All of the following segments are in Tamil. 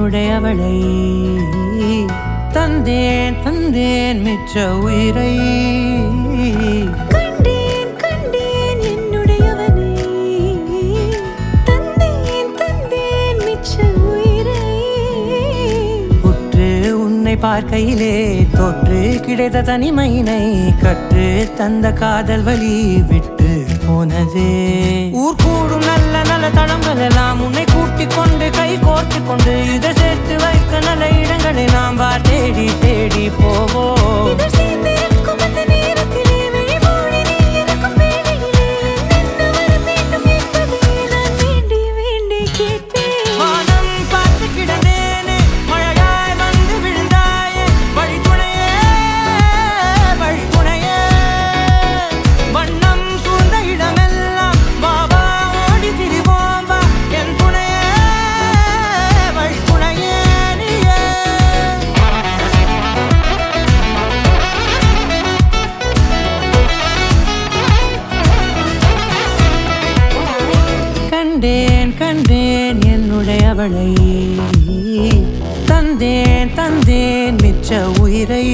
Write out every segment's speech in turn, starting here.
என்னுடையவளை தந்தேன் தந்தேன் மிச்ச உயிரை கண்டேன் கண்டேன் என்னுடையவனை தந்தேன் தந்தேன் மிச்ச உயிரை உற்று உன்னை பார்க்கையிலே தொற்று கிடைத்த தனிமையினை கற்று தந்த காதல் வழி விட்டு போனதே ஊர் கூடும் நல்ல நல்ல தளங்கள் எல்லாம் உன்னை கூட்டிக் கொண்டு கை கோர்த்து கொண்டு இதை சேர்த்து வைக்க நல்ல இடங்களை நாம் வா தேடி தேடி போவோம் இதழ் சேர்ந்திருக்கும் அந்த நேரத்திலே விழிமூடி நீ இருக்கும் வேளையிலே என்னென்ன வர வேண்டும் என்பதை நான் வேண்டி வேண்டி கேட்பேன் வானம் பார்த்து கிடந்தேனே மழையாய் வந்து விழுந்தாயே வழித்துணையே வழித்துணையே வண்ணம் சூழ்ந்த இடமெல்லாம் பாபா ஓடி திரிவோம் வா என் துணையே வழித்துணையே நீயே கண்டேன் கண்டேன் என்னுடையவளை தந்தேன் தந்தேன் மிச்ச உயிரை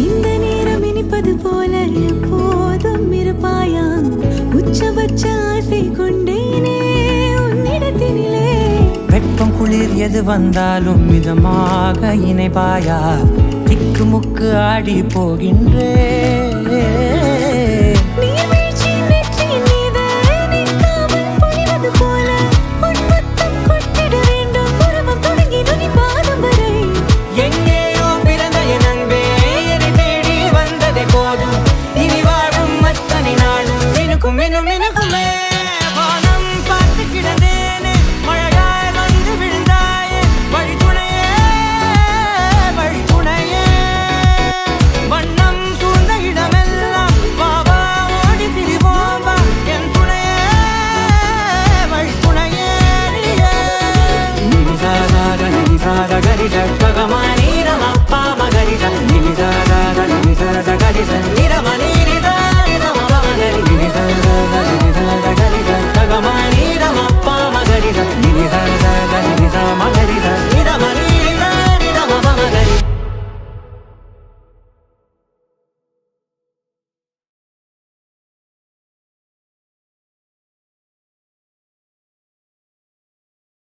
இந்த நேரம் இனிப்பது போல எப்போதும் இருப்பாயா உச்சபட்ச ஆசை கொண்டேனே உன்னிடத்தினிலே வெப்பம் குளிர் எது வந்தாலும் மிதமாக இணைப்பாயா திக்கு முக்கு ஆடி போகின்றே